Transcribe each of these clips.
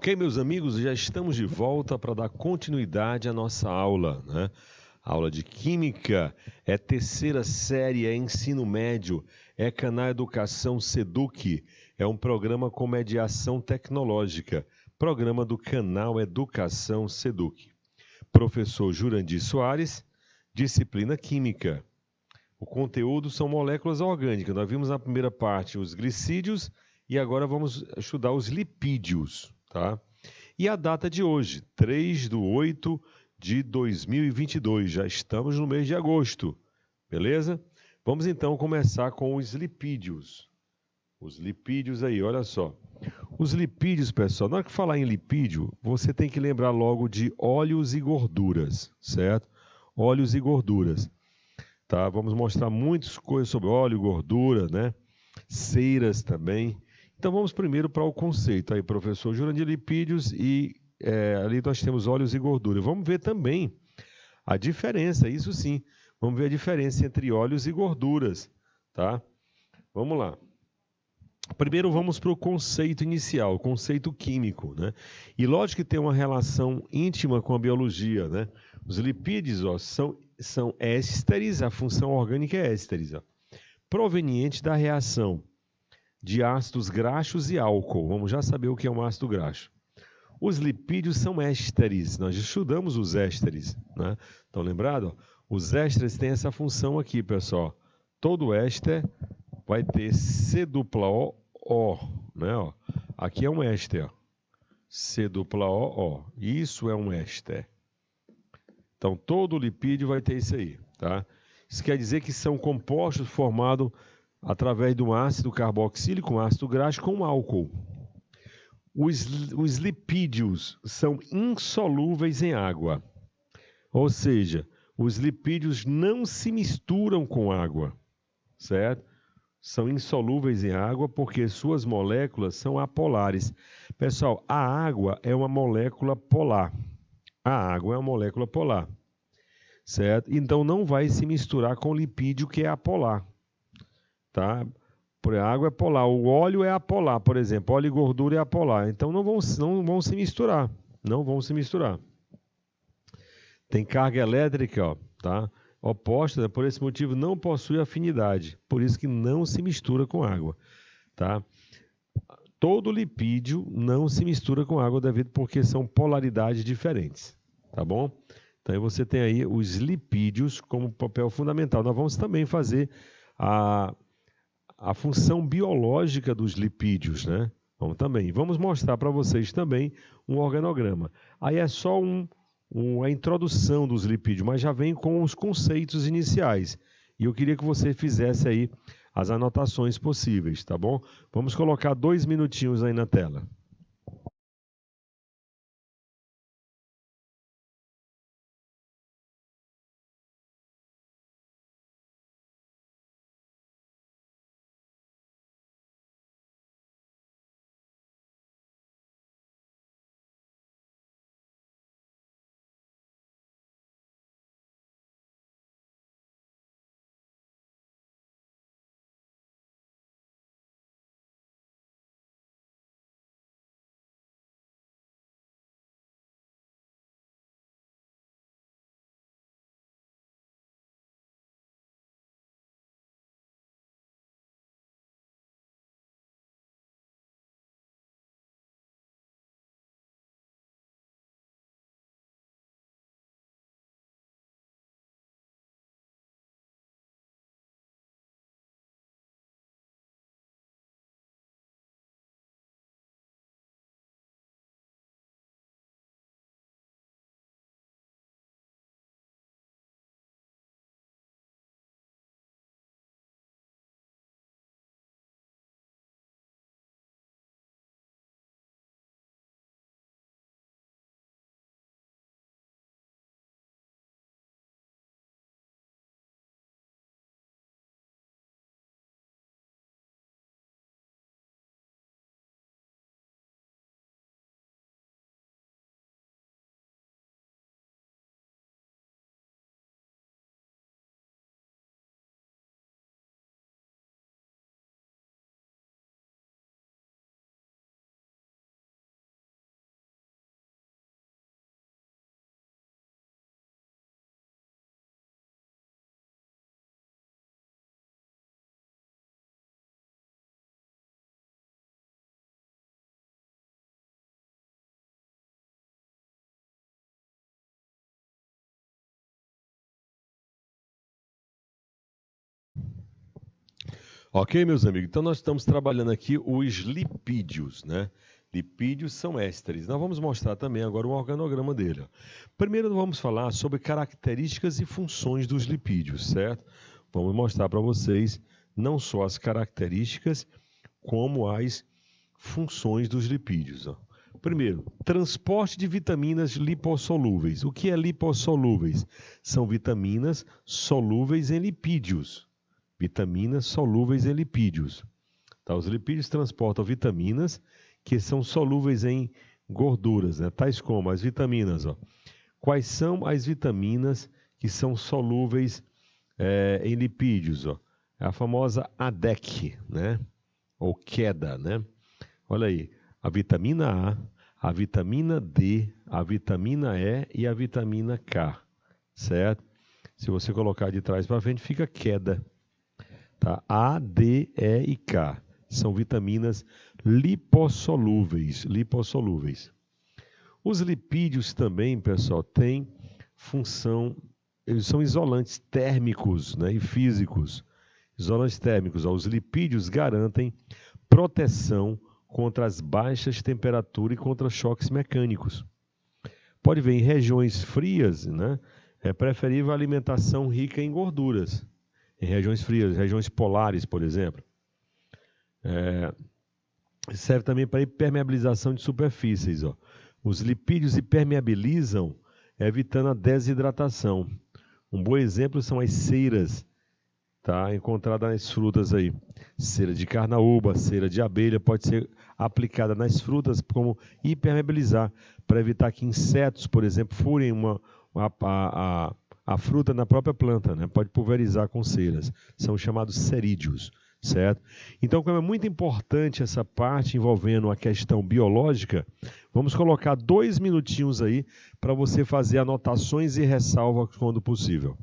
Ok, meus amigos, já estamos de volta para dar continuidade à nossa aula, né? Aula de Química, é terceira série, é ensino médio, é Canal Educação Seduc, é um programa com mediação tecnológica, programa do Canal Educação Seduc. Professor Jurandir Soares, disciplina Química. O conteúdo são moléculas orgânicas. Nós vimos na primeira parte os glicídios e agora vamos estudar os lipídios, tá? E a data de hoje, 3/8/2022, já estamos no mês de agosto, beleza? Vamos então começar com os lipídios. Os lipídios aí, olha só. Os lipídios, pessoal, na hora que falar em lipídio, você tem que lembrar logo de óleos e gorduras, certo? Óleos e gorduras. Tá? Vamos mostrar muitas coisas sobre óleo, gordura, né? Ceras também. Então vamos primeiro para o conceito. Aí, professor Jurandir, lipídios e ali nós temos óleos e gordura. Vamos ver também a diferença, isso sim. Vamos ver a diferença entre óleos e gorduras, tá? Vamos lá. Primeiro vamos para o conceito inicial, o conceito químico, né? E lógico que tem uma relação íntima com a biologia, né? Os lipídios, ó, são ésteres, a função orgânica é ésteres, ó, proveniente da reação de ácidos graxos e álcool. Vamos já saber o que é um ácido graxo. Os lipídios são ésteres, nós estudamos os ésteres, né? Estão lembrados? Os ésteres têm essa função aqui, pessoal. Todo éster vai ter C-O, né? Ó. Aqui é um éster, C-O. Isso é um éster. Então, todo lipídio vai ter isso aí, tá? Isso quer dizer que são compostos formados através de um ácido carboxílico, um ácido graxo com álcool. Os lipídios são insolúveis em água, ou seja, os lipídios não se misturam com água, certo? São insolúveis em água porque suas moléculas são apolares. Pessoal, a água é uma molécula polar. A água é uma molécula polar, certo? Então não vai se misturar com o lipídio que é apolar, tá? A água é polar, o óleo é apolar, por exemplo, óleo e gordura é apolar. Então não vão se misturar, não vão se misturar. Tem carga elétrica, ó, tá? Oposta, né? Por esse motivo não possui afinidade, por isso que não se mistura com água, tá? Todo lipídio não se mistura com água devido porque são polaridades diferentes, tá bom? Então você tem aí os lipídios como papel fundamental. Nós vamos também fazer a função biológica dos lipídios, né? Vamos mostrar para vocês também um organograma. Aí é só a introdução dos lipídios, mas já vem com os conceitos iniciais. E eu queria que você fizesse aí as anotações possíveis, tá bom? Vamos colocar 2 minutinhos aí na tela. Ok, meus amigos? Então nós estamos trabalhando aqui os lipídios, né? Lipídios são ésteres. Nós vamos mostrar também agora o organograma dele. Ó. Primeiro vamos falar sobre características e funções dos lipídios, certo? Vamos mostrar para vocês não só as características, como as funções dos lipídios. Ó. Primeiro, transporte de vitaminas lipossolúveis. O que é lipossolúveis? São vitaminas solúveis em lipídios. Vitaminas solúveis em lipídios. Tá? Os lipídios transportam vitaminas que são solúveis em gorduras, né? Tais como as vitaminas. Ó. Quais são as vitaminas que são solúveis em lipídios? Ó? A famosa ADEC, né? Ou queda, né? Olha aí, a vitamina A, a vitamina D, a vitamina E e a vitamina K, certo? Se você colocar de trás para frente, fica queda. Tá? A, D, E e K são vitaminas lipossolúveis. Os lipídios também, pessoal, têm função, eles são isolantes térmicos, né, e físicos. Isolantes térmicos, ó, os lipídios garantem proteção contra as baixas temperaturas e contra choques mecânicos. Pode ver, em regiões frias, né, é preferível a alimentação rica em gorduras. Em regiões frias, regiões polares, por exemplo. Serve também para impermeabilização de superfícies. Ó. Os lipídios impermeabilizam, evitando a desidratação. Um bom exemplo são as ceras, tá? Encontradas nas frutas aí. Cera de carnaúba, cera de abelha, pode ser aplicada nas frutas como impermeabilizar, para evitar que insetos, por exemplo, furem a fruta na própria planta, né? Pode pulverizar com ceras. São chamados cerídeos, certo? Então, como é muito importante essa parte envolvendo a questão biológica, vamos colocar 2 minutinhos aí para você fazer anotações e ressalvas quando possível.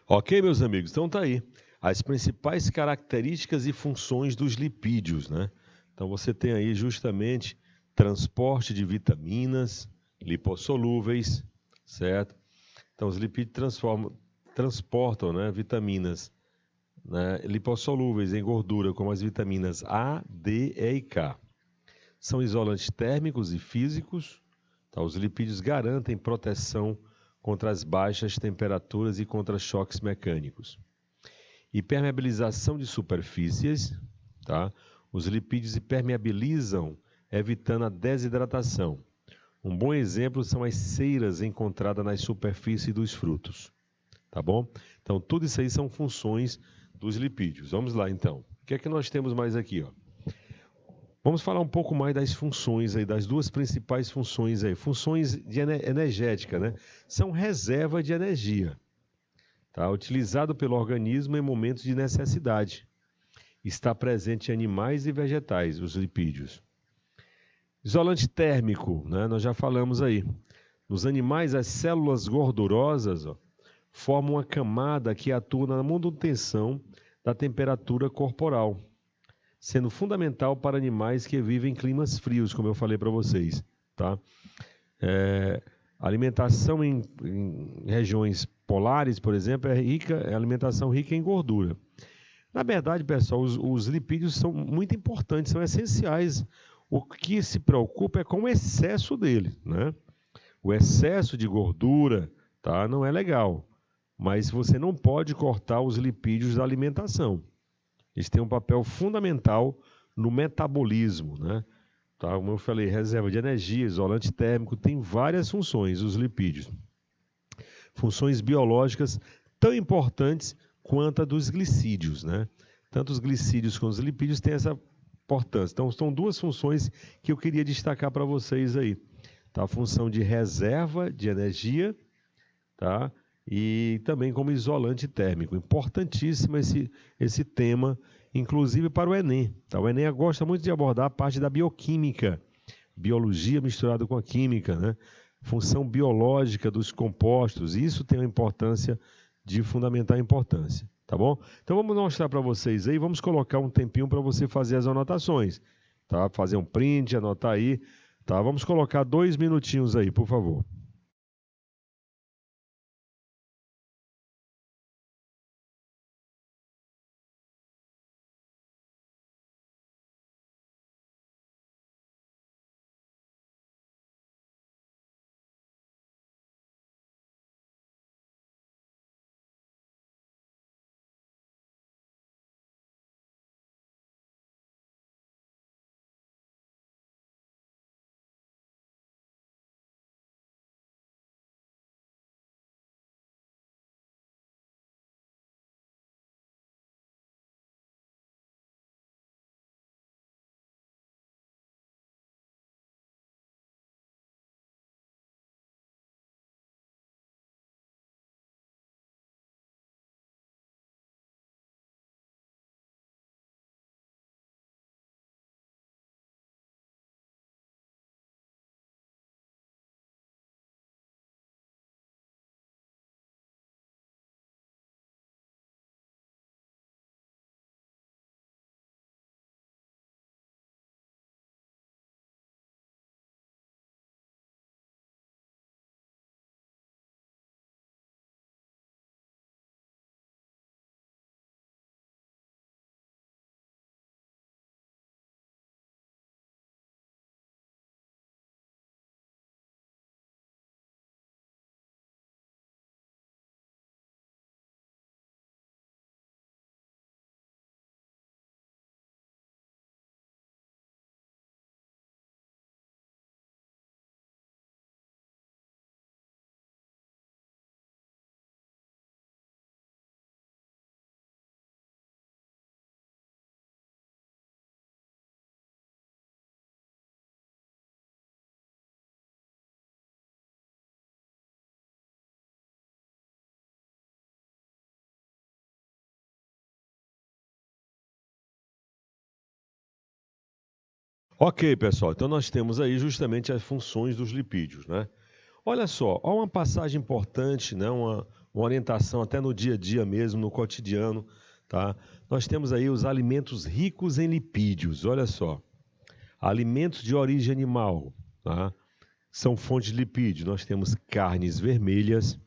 Ok, meus amigos? Então tá aí. As principais características e funções dos lipídios, né? Então você tem aí justamente transporte de vitaminas lipossolúveis, certo? Então os lipídios transportam, né, vitaminas, né, lipossolúveis em gordura, como as vitaminas A, D, E e K. São isolantes térmicos e físicos. Tá? Os lipídios garantem proteção contra as baixas temperaturas e contra choques mecânicos. Impermeabilização de superfícies. Tá? Os lipídios impermeabilizam, evitando a desidratação. Um bom exemplo são as ceiras encontradas nas superfícies dos frutos. Tá bom? Então, tudo isso aí são funções dos lipídios. Vamos lá, então. O que é que nós temos mais aqui, ó? Vamos falar um pouco mais das funções aí, das duas principais funções aí. Funções energética, né? São reserva de energia, tá? Utilizado pelo organismo em momentos de necessidade. Está presente em animais e vegetais, os lipídios. Isolante térmico, né? Nós já falamos aí. Nos animais, as células gordurosas, ó, formam uma camada que atua na manutenção da temperatura corporal, sendo fundamental para animais que vivem em climas frios, como eu falei para vocês, tá? Alimentação em regiões polares, por exemplo, é alimentação rica em gordura. Na verdade, pessoal, os lipídios são muito importantes, são essenciais. O que se preocupa é com o excesso dele, né? O excesso de gordura, tá, não é legal, mas você não pode cortar os lipídios da alimentação. Eles têm um papel fundamental no metabolismo, né? Tá? Como eu falei, reserva de energia, isolante térmico, tem várias funções, os lipídios. Funções biológicas tão importantes quanto a dos glicídios, né? Tanto os glicídios quanto os lipídios têm essa importância. Então, são duas funções que eu queria destacar para vocês aí. Tá? A função de reserva de energia, tá? E também como isolante térmico. Importantíssimo esse tema, inclusive para o Enem. Tá? O Enem gosta muito de abordar a parte da bioquímica, biologia misturada com a química, né? Função biológica dos compostos. Isso tem uma importância de fundamental importância. Tá bom? Então vamos mostrar para vocês aí, vamos colocar um tempinho para você fazer as anotações. Tá? Fazer um print, anotar aí. Tá? Vamos colocar 2 minutinhos aí, por favor. Ok, pessoal, então nós temos aí justamente as funções dos lipídios, né? Olha só, há uma passagem importante, né? Uma orientação até no dia a dia mesmo, no cotidiano, tá? Nós temos aí os alimentos ricos em lipídios, olha só. Alimentos de origem animal, tá? São fontes de lipídios. Nós temos carnes vermelhas,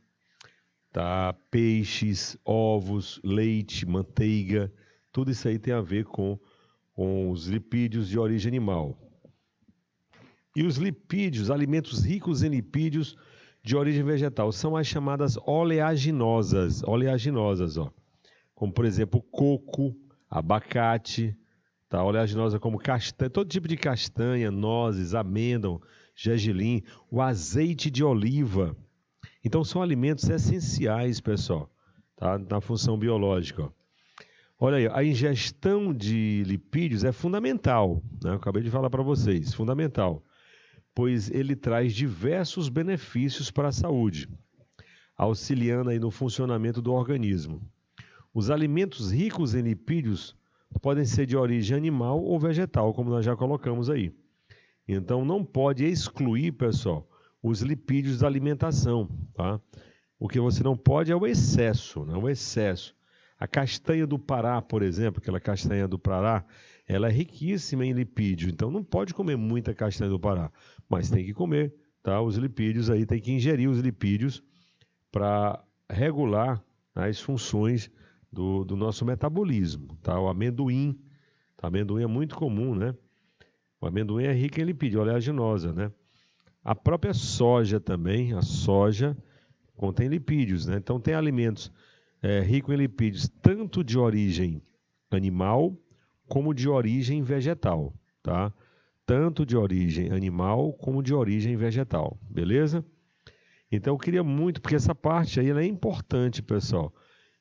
tá? Peixes, ovos, leite, manteiga, tudo isso aí tem a ver com os lipídios de origem animal. E os lipídios, alimentos ricos em lipídios de origem vegetal, são as chamadas oleaginosas, ó, como por exemplo coco, abacate, tá? Oleaginosa como castanha, todo tipo de castanha, nozes, amêndoa, gergelim, o azeite de oliva. Então são alimentos essenciais, pessoal, tá? Na função biológica, ó. Olha aí, a ingestão de lipídios é fundamental, né? Eu acabei de falar para vocês, fundamental, pois ele traz diversos benefícios para a saúde, auxiliando aí no funcionamento do organismo. Os alimentos ricos em lipídios podem ser de origem animal ou vegetal, como nós já colocamos aí. Então não pode excluir, pessoal, os lipídios da alimentação, tá? O que você não pode é o excesso, né? O excesso. A castanha do Pará, por exemplo, aquela castanha do Pará, ela é riquíssima em lipídio, então não pode comer muita castanha do Pará, mas tem que comer, tá? Os lipídios aí, tem que ingerir os lipídios para regular as funções do nosso metabolismo, tá? O amendoim, tá? O amendoim é muito comum, né? O amendoim é rico em lipídio, oleaginosa, né? A própria soja também, a soja contém lipídios, né? Então tem alimentos ricos em lipídios tanto de origem animal como de origem vegetal, tá? Tanto de origem animal como de origem vegetal, beleza? Então eu queria muito, porque essa parte aí ela é importante, pessoal,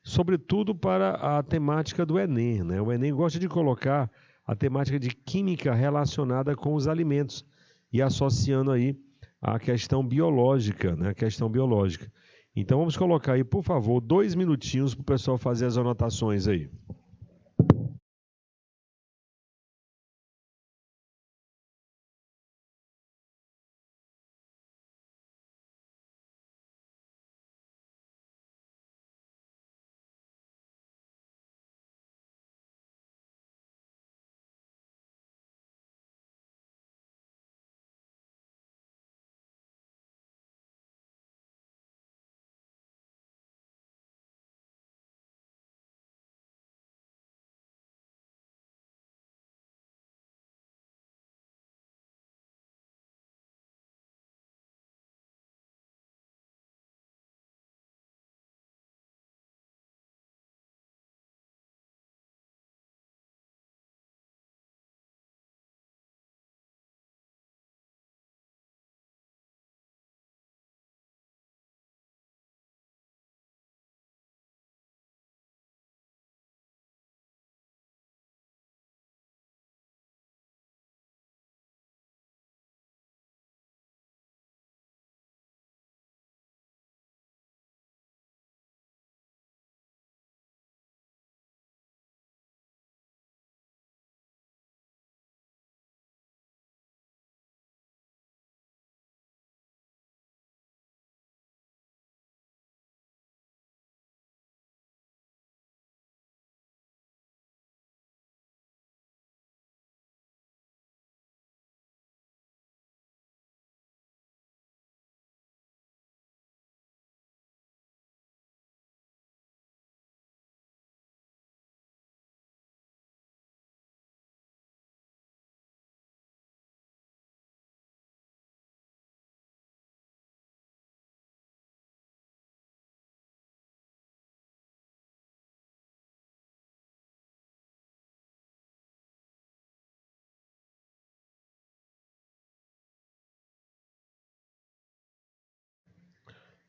sobretudo para a temática do Enem, né? O Enem gosta de colocar a temática de química relacionada com os alimentos e associando aí a questão biológica, né? A questão biológica. Então vamos colocar aí, por favor, 2 minutinhos para o pessoal fazer as anotações aí.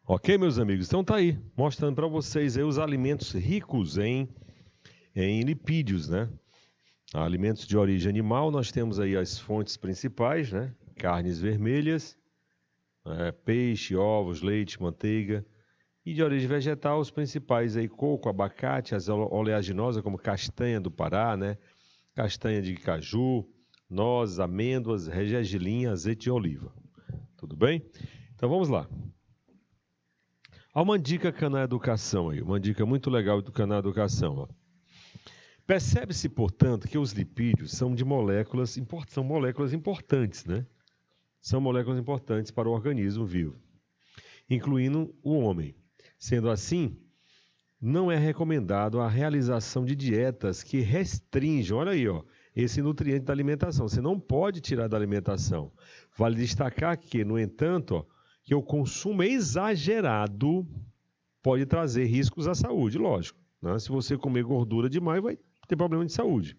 Ok, meus amigos? Então tá aí, mostrando para vocês aí os alimentos ricos em lipídios, né? Alimentos de origem animal, nós temos aí as fontes principais, né? Carnes vermelhas, peixe, ovos, leite, manteiga. E de origem vegetal, os principais aí, coco, abacate, as oleaginosas como castanha do Pará, né? Castanha de caju, nozes, amêndoas, gergelim, azeite de oliva. Tudo bem? Então vamos lá. Há uma dica Canal Educação aí, uma dica muito legal do Canal Educação, ó. Percebe-se, portanto, que os lipídios são moléculas importantes, né? São moléculas importantes para o organismo vivo, incluindo o homem. Sendo assim, não é recomendado a realização de dietas que restringam, olha aí, ó, esse nutriente da alimentação. Você não pode tirar da alimentação. Vale destacar que, no entanto, ó, que o consumo exagerado pode trazer riscos à saúde, lógico, né? Se você comer gordura demais, vai ter problema de saúde.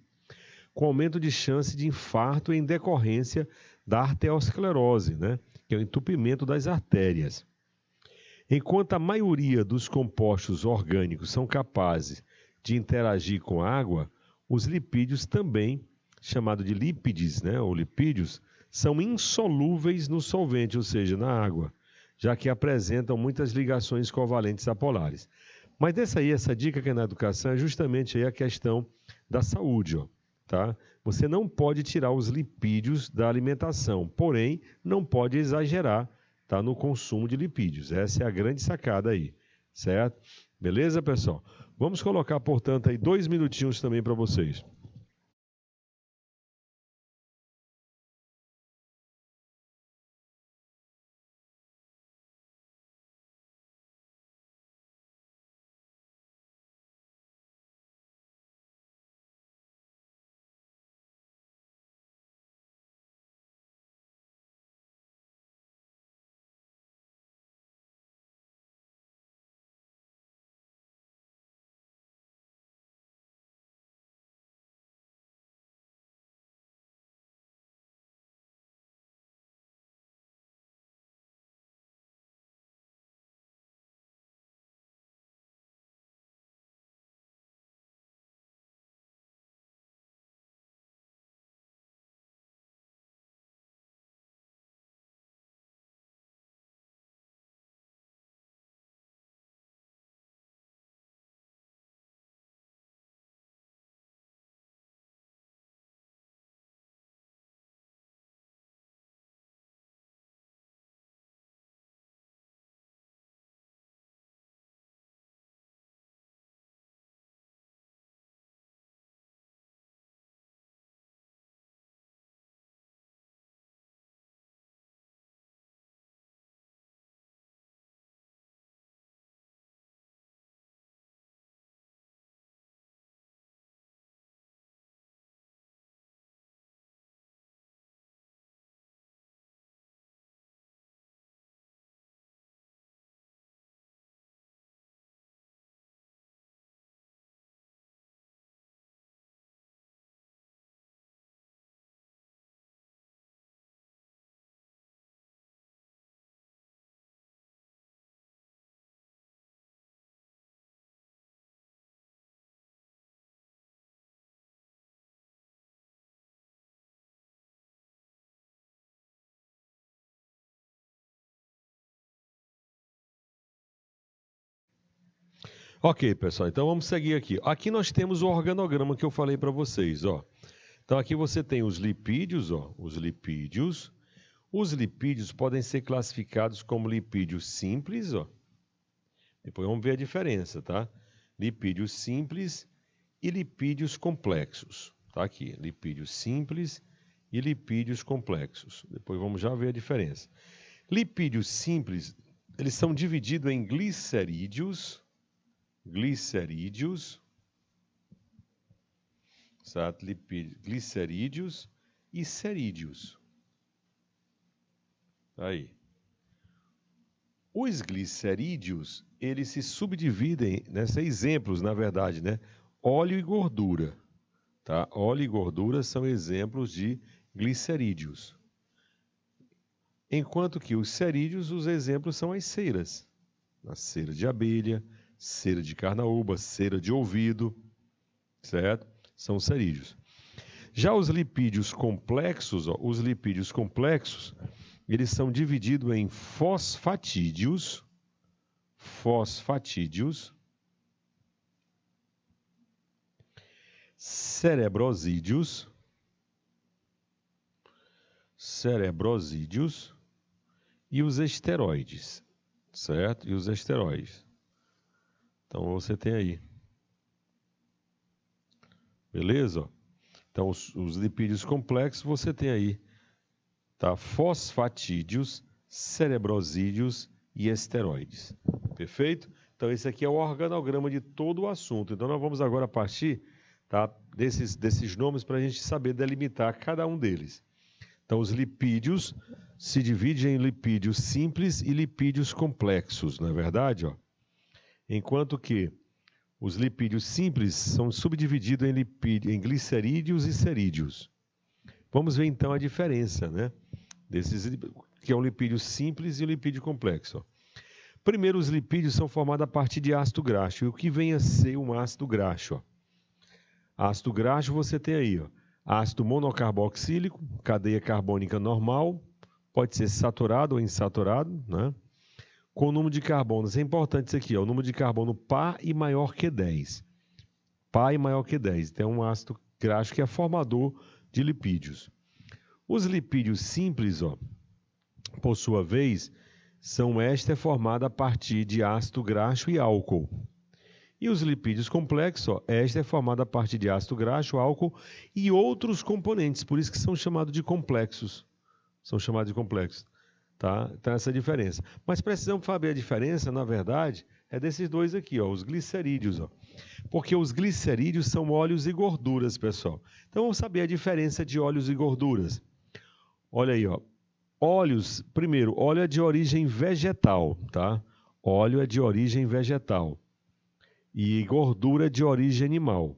com aumento de chance de infarto em decorrência da arteriosclerose, né? Que é o entupimento das artérias. Enquanto a maioria dos compostos orgânicos são capazes de interagir com a água, os lipídios também, chamado de lípides, né, ou lipídios, são insolúveis no solvente, ou seja, na água, já que apresentam muitas ligações covalentes apolares. Mas essa dica que é na educação é justamente aí a questão da saúde, ó, tá? Você não pode tirar os lipídios da alimentação, porém, não pode exagerar, tá, no consumo de lipídios. Essa é a grande sacada aí, certo? Beleza, pessoal? Vamos colocar, portanto, aí 2 minutinhos também para vocês. Ok, pessoal, então vamos seguir aqui. Aqui nós temos o organograma que eu falei para vocês, ó. Então aqui você tem os lipídios, ó, os lipídios. Os lipídios podem ser classificados como lipídios simples, ó. Depois vamos ver a diferença, tá? Lipídios simples e lipídios complexos. Tá aqui, lipídios simples e lipídios complexos. Depois vamos já ver a diferença. Lipídios simples, eles são divididos em glicerídeos, certo? Glicerídeos e cerídeos. Aí. Os glicerídeos, eles se subdividem, né? São exemplos, na verdade, né? Óleo e gordura, tá? Óleo e gordura são exemplos de glicerídeos. Enquanto que os cerídeos, os exemplos são as ceras. A cera de abelha, cera de carnaúba, cera de ouvido, certo? São cerídeos. Já os lipídios complexos, ó, eles são divididos em fosfatídeos, cerebrosídeos e os esteroides, certo? E os esteroides. Então você tem aí. Beleza? Então os lipídios complexos você tem aí, tá? Fosfatídeos, cerebrosídeos e esteroides. Perfeito? Então esse aqui é o organograma de todo o assunto. Então nós vamos agora partir, tá, desses nomes para a gente saber delimitar cada um deles. Então os lipídios se dividem em lipídios simples e lipídios complexos, não é verdade? Ó? Enquanto que Os lipídios simples são subdivididos em glicerídeos e cerídeos. Vamos ver então a diferença, né? Que é um lipídio simples e um lipídio complexo. Ó. Primeiro, os lipídios são formados a partir de ácido graxo. E o que vem a ser um ácido graxo? Ó? Ácido graxo você tem aí, ó, ácido monocarboxílico, cadeia carbônica normal, pode ser saturado ou insaturado, né? Com o número de carbonos, é importante isso aqui, ó, o número de carbono par e maior que 10. Par e maior que 10. Então, é um ácido graxo que é formador de lipídios. Os lipídios simples, ó, por sua vez, são éster formada a partir de ácido graxo e álcool. E os lipídios complexos, ó, éster é formado a partir de ácido graxo, álcool e outros componentes, por isso que são chamados de complexos. São chamados de complexos. Tá? Então, essa é a diferença. Mas precisamos saber a diferença, na verdade, é desses dois aqui, ó, os glicerídeos. Ó. Porque os glicerídeos são óleos e gorduras, pessoal. Então, vamos saber a diferença de óleos e gorduras. Olha aí, ó. Óleos, primeiro, óleo é de origem vegetal, tá? Óleo é de origem vegetal. E gordura é de origem animal.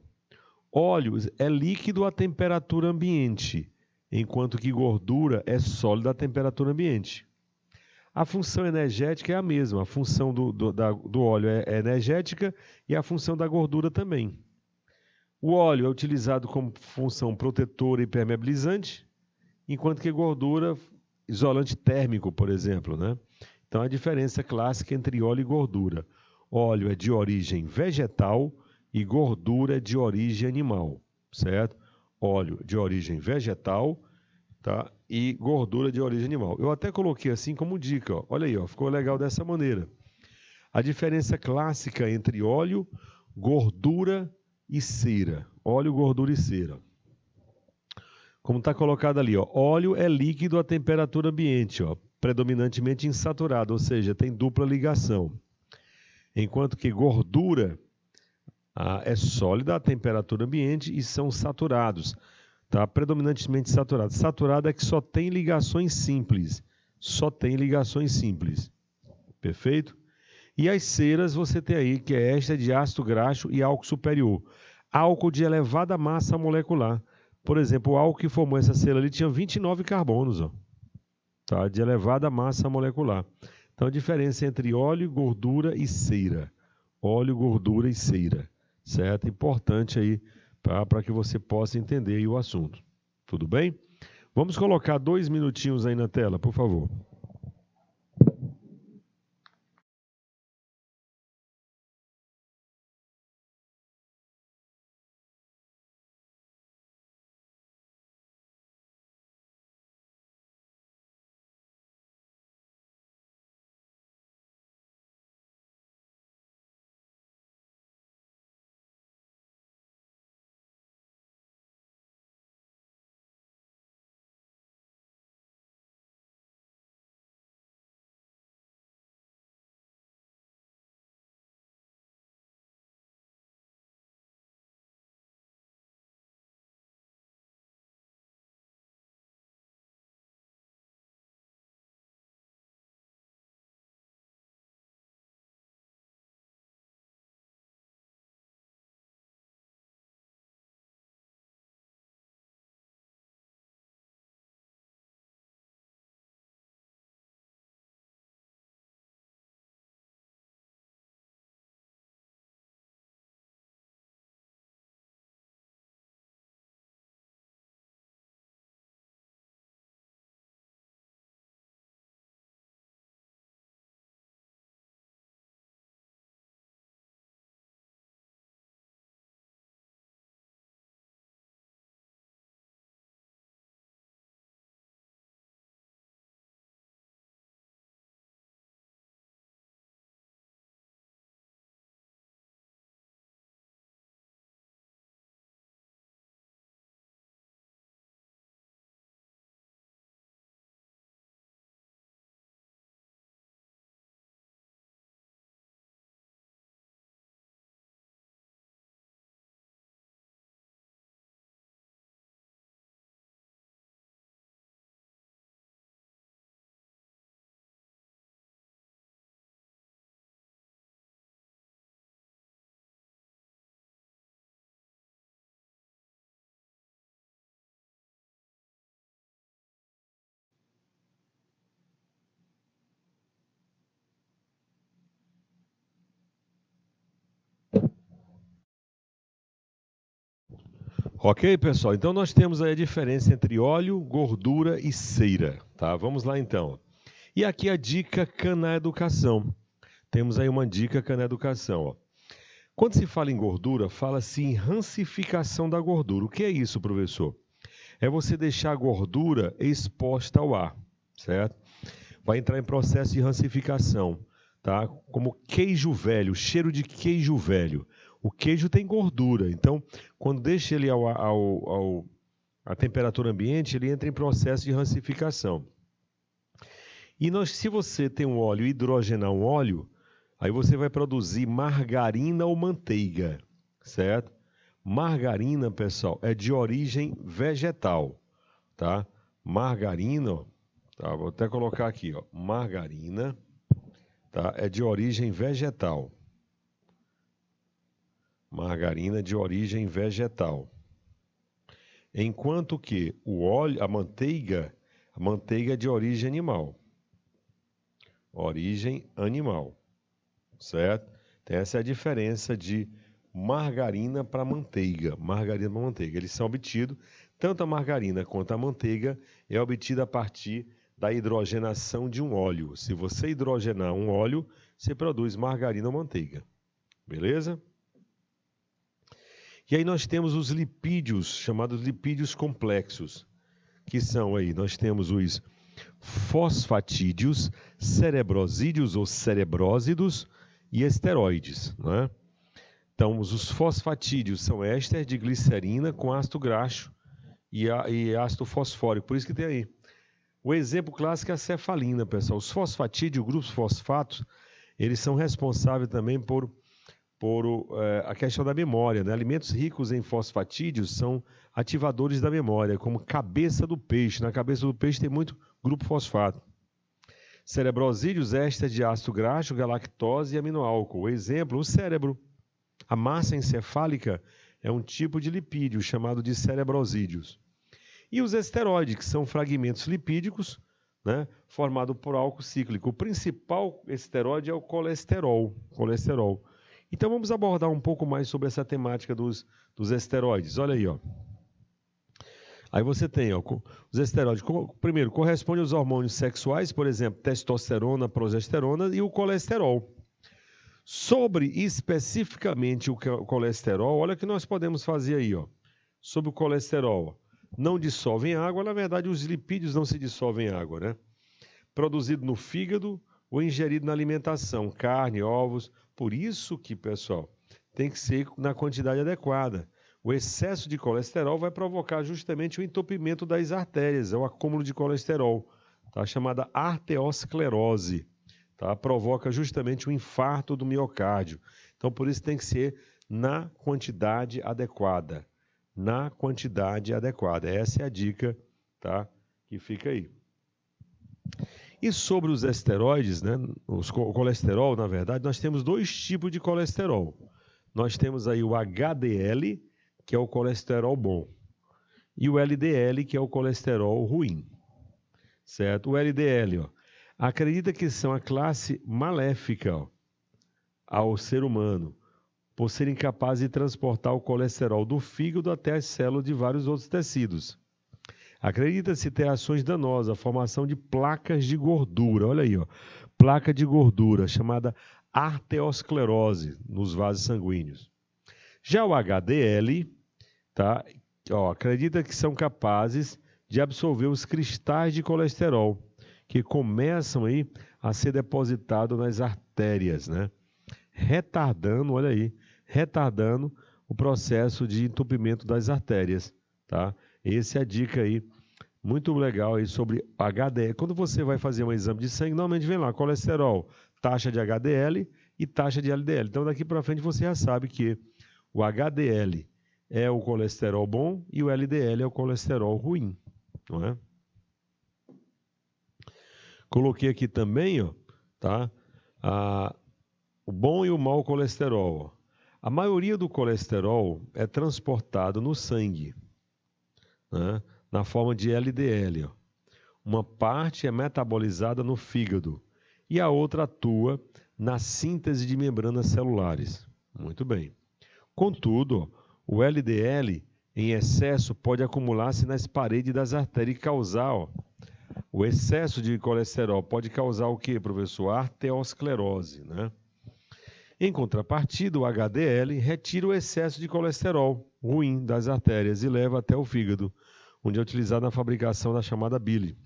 Óleo é líquido à temperatura ambiente, enquanto que gordura é sólida à temperatura ambiente. A função energética é a mesma, a função do óleo é energética e a função da gordura também. O óleo é utilizado como função protetora e permeabilizante, enquanto que gordura, isolante térmico, por exemplo, né? Então, a diferença clássica entre óleo e gordura. Óleo é de origem vegetal e gordura é de origem animal, certo? Óleo de origem vegetal, tá? E gordura de origem animal. Eu até coloquei assim como dica, ó. Olha aí, ó, ficou legal dessa maneira. A diferença clássica entre óleo, gordura e cera. Óleo, gordura e cera. Como está colocado ali, ó, óleo é líquido à temperatura ambiente, ó, predominantemente insaturado, ou seja, tem dupla ligação. Enquanto que gordura é sólida à temperatura ambiente e são saturados. Tá? Predominantemente saturado. Saturado é que só tem ligações simples. Só tem ligações simples. Perfeito? E as ceras você tem aí, que é esta de ácido graxo e álcool superior. Álcool de elevada massa molecular. Por exemplo, o álcool que formou essa cera ali tinha 29 carbonos. Ó. Tá? De elevada massa molecular. Então, a diferença entre óleo, gordura e cera. Óleo, gordura e cera. Certo? Importante aí para que você possa entender aí o assunto. Tudo bem? Vamos colocar 2 minutinhos aí na tela, por favor. Ok, pessoal? Então nós temos aí a diferença entre óleo, gordura e cera, tá? Vamos lá então. E aqui a dica Cana Educação. Temos aí uma dica Cana Educação, ó. Quando se fala em gordura, fala-se em rancificação da gordura. O que é isso, professor? É você deixar a gordura exposta ao ar, certo? Vai entrar em processo de rancificação, tá? Como queijo velho, cheiro de queijo velho. O queijo tem gordura, então quando deixa ele à temperatura ambiente, ele entra em processo de rancificação. E se você tem um óleo e hidrogenar um óleo, aí você vai produzir margarina ou manteiga, certo? Margarina, pessoal, é de origem vegetal, tá? Margarina, ó, tá? Vou até colocar aqui, ó, margarina, tá? É de origem vegetal. Margarina de origem vegetal. Enquanto que o óleo, a manteiga é de origem animal. Origem animal, certo? Então essa é a diferença de margarina para manteiga. Margarina para manteiga. Eles são obtidos, tanto a margarina quanto a manteiga é obtida a partir da hidrogenação de um óleo. Se você hidrogenar um óleo, você produz margarina ou manteiga. Beleza? E aí nós temos os lipídios, chamados lipídios complexos, que são aí, nós temos os fosfatídeos, cerebrosídeos ou cerebrósidos e esteroides, né? Então, os fosfatídeos são éster de glicerina com ácido graxo e ácido fosfórico, por isso que tem aí. O exemplo clássico é a cefalina, pessoal. Os fosfatídeos, grupos fosfatos, eles são responsáveis também por a questão da memória, né? Alimentos ricos em fosfatídeos são ativadores da memória, como cabeça do peixe. Na cabeça do peixe tem muito grupo fosfato. Cerebrosídeos, éster de ácido graxo, galactose e aminoálcool. Exemplo, o cérebro. A massa encefálica é um tipo de lipídio chamado de cerebrosídeos. E os esteroides, que são fragmentos lipídicos, né, formado por álcool cíclico. O principal esteroide é o colesterol. Então vamos abordar um pouco mais sobre essa temática dos esteroides. Olha aí, ó. Aí você tem, ó, os esteroides. Primeiro, corresponde aos hormônios sexuais, por exemplo, testosterona, progesterona e o colesterol. Sobre especificamente o colesterol, olha o que nós podemos fazer aí, ó. Sobre o colesterol, não dissolve em água, na verdade os lipídios não se dissolvem em água, né? Produzido no fígado ou ingerido na alimentação, carne, ovos. Por isso que, pessoal, tem que ser na quantidade adequada. O excesso de colesterol vai provocar justamente o entupimento das artérias, é o acúmulo de colesterol, tá? Chamada arteriosclerose, tá? Provoca justamente o infarto do miocárdio. Então, por isso tem que ser na quantidade adequada. Na quantidade adequada. Essa é a dica, tá? Que fica aí. E sobre os esteroides, né, o colesterol, na verdade, nós temos dois tipos de colesterol. Nós temos aí o HDL, que é o colesterol bom, e o LDL, que é o colesterol ruim. Certo? O LDL, ó, acredita que são a classe maléfica, ó, ao ser humano, por serem capazes de transportar o colesterol do fígado até as células de vários outros tecidos. Acredita-se ter ações danosas, a formação de placas de gordura. Olha aí, ó, placa de gordura, chamada arteriosclerose nos vasos sanguíneos. Já o HDL, tá? Ó, acredita que são capazes de absorver os cristais de colesterol, que começam aí a ser depositados nas artérias, né? Retardando, olha aí, retardando o processo de entupimento das artérias, tá? Essa é a dica aí, muito legal aí sobre HDL. Quando você vai fazer um exame de sangue, normalmente vem lá colesterol, taxa de HDL e taxa de LDL. Então daqui para frente você já sabe que o HDL é o colesterol bom e o LDL é o colesterol ruim, não é? Coloquei aqui também, ó, tá? O bom e o mau colesterol. Ó. A maioria do colesterol é transportado no sangue, né? Na forma de LDL. Ó. Uma parte é metabolizada no fígado e a outra atua na síntese de membranas celulares. Muito bem. Contudo, ó, o LDL em excesso pode acumular-se nas paredes das artérias e causar, ó, o excesso de colesterol pode causar o quê, professor? Arteriosclerose, né? Em contrapartida, o HDL retira o excesso de colesterol ruim das artérias e leva até o fígado, onde é utilizado na fabricação da chamada bile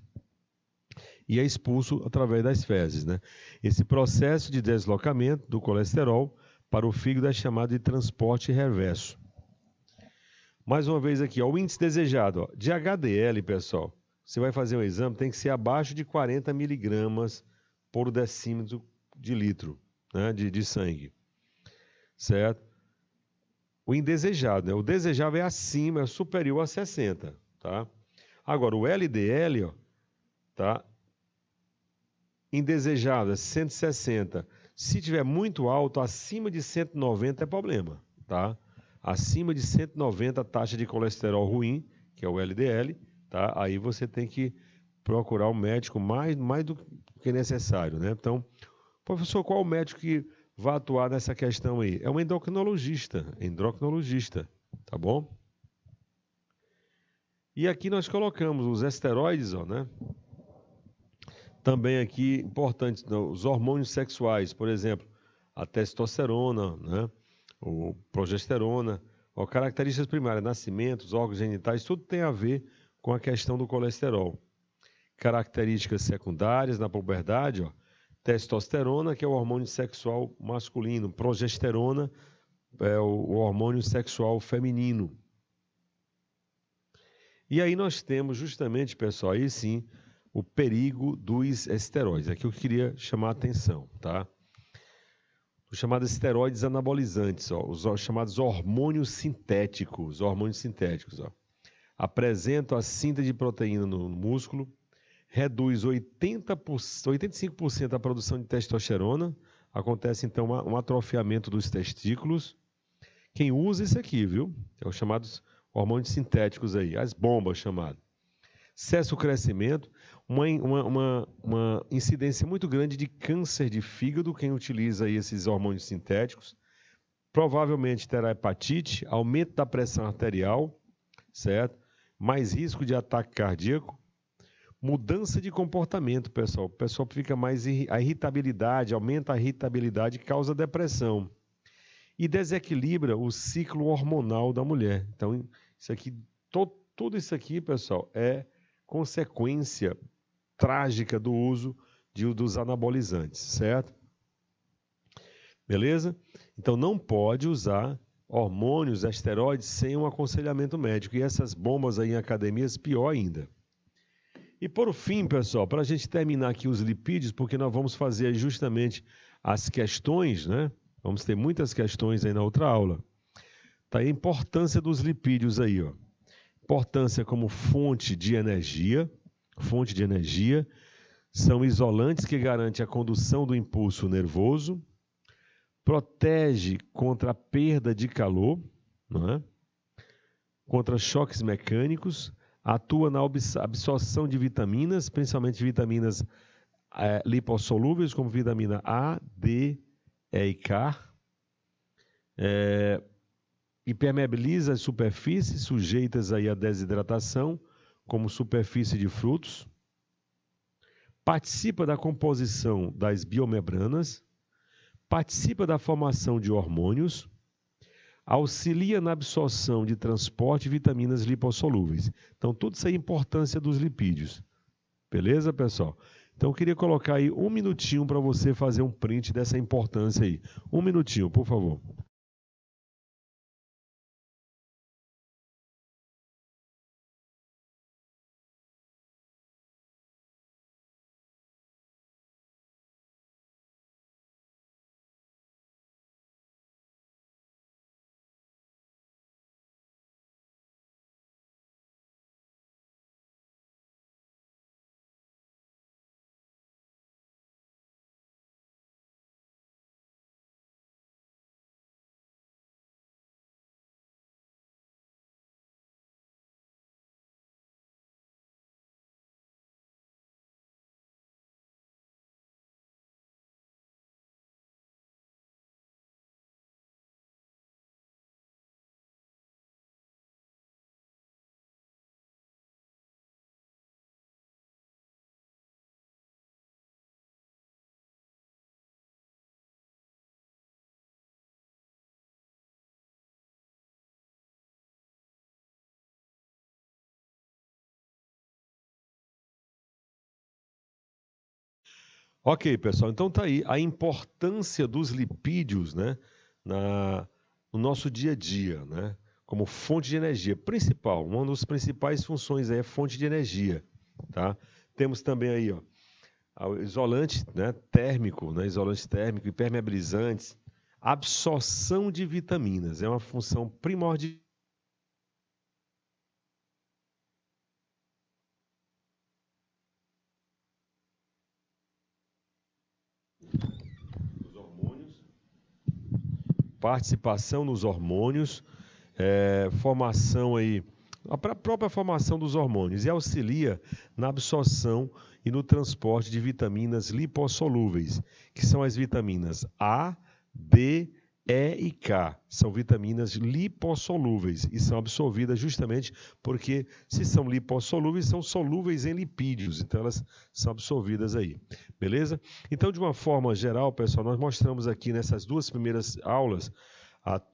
e é expulso através das fezes, né? Esse processo de deslocamento do colesterol para o fígado é chamado de transporte reverso. Mais uma vez aqui, ó, o índice desejado, ó, de HDL, pessoal, você vai fazer um exame, tem que ser abaixo de 40 miligramas por decímetro de litro, né, de sangue, certo? O indesejado, né? O desejável é acima, é superior a 60, tá? Agora, o LDL, ó, tá? Indesejado é 160. Se tiver muito alto, acima de 190 é problema, tá? Acima de 190 a taxa de colesterol ruim, que é o LDL, tá? Aí você tem que procurar um médico mais do que necessário, né? Então, professor, qual o médico que vai atuar nessa questão aí? É um endocrinologista, tá bom? E aqui nós colocamos os esteroides, ó, né? Também aqui importantes, os hormônios sexuais, por exemplo, a testosterona, né? O progesterona, ó, características primárias, nascimento, os órgãos genitais, tudo tem a ver com a questão do colesterol. Características secundárias na puberdade, ó, testosterona, que é o hormônio sexual masculino, progesterona é o hormônio sexual feminino. E aí nós temos justamente, pessoal, aí sim, o perigo dos esteroides. Aqui eu queria chamar a atenção, tá? Os chamados esteroides anabolizantes, ó, os chamados hormônios sintéticos, ó, apresentam a síntese de proteína no músculo, reduz 85% da produção de testosterona, acontece então um atrofiamento dos testículos. Quem usa isso aqui, viu? É os chamados hormônios sintéticos aí, as bombas chamadas. Cessa o crescimento, uma incidência muito grande de câncer de fígado, quem utiliza aí esses hormônios sintéticos. Provavelmente terá hepatite, aumento da pressão arterial, certo? Mais risco de ataque cardíaco. Mudança de comportamento, pessoal. O pessoal fica mais... A irritabilidade, aumenta a irritabilidade, causa depressão. E desequilibra o ciclo hormonal da mulher. Então, isso aqui, tudo isso aqui, pessoal, é consequência trágica do uso dos anabolizantes, certo? Beleza? Então, não pode usar hormônios, esteroides, sem um aconselhamento médico. E essas bombas aí em academias, pior ainda. E por fim, pessoal, para a gente terminar aqui os lipídios, porque nós vamos fazer justamente as questões, né? Vamos ter muitas questões aí na outra aula. Tá aí a importância dos lipídios aí, ó. Importância como fonte de energia, são isolantes que garantem a condução do impulso nervoso, protege contra a perda de calor, não é? Contra choques mecânicos, atua na absorção de vitaminas, principalmente vitaminas lipossolúveis, como vitamina A, D, E e K. Impermeabiliza as superfícies sujeitas aí à desidratação, como superfície de frutos. Participa da composição das biomembranas. Participa da formação de hormônios. Auxilia na absorção de transporte de vitaminas lipossolúveis. Então, tudo isso aí é a importância dos lipídios. Beleza, pessoal? Então, eu queria colocar aí um minutinho para você fazer um print dessa importância aí. Um minutinho, por favor. Ok, pessoal, então tá aí a importância dos lipídios, né, no nosso dia a dia, né, como fonte de energia principal. Uma das principais funções aí é fonte de energia, tá? Temos também aí, ó, o isolante, né, térmico, né, isolante térmico, impermeabilizantes, absorção de vitaminas, é uma função primordial. Os hormônios, participação nos hormônios, formação aí, a própria formação dos hormônios e auxilia na absorção e no transporte de vitaminas lipossolúveis, que são as vitaminas A, D, E e K. São vitaminas lipossolúveis e são absorvidas justamente porque, se são lipossolúveis, são solúveis em lipídios, então elas são absorvidas aí, beleza? Então, de uma forma geral, pessoal, nós mostramos aqui nessas duas primeiras aulas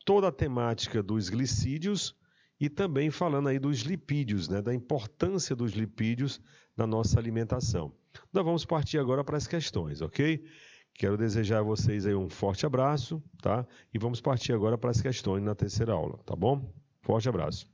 toda a temática dos glicídios e também falando aí dos lipídios, né, da importância dos lipídios na nossa alimentação. Nós vamos partir agora para as questões, ok? Quero desejar a vocês aí um forte abraço, tá? E vamos partir agora para as questões na terceira aula, tá bom? Forte abraço.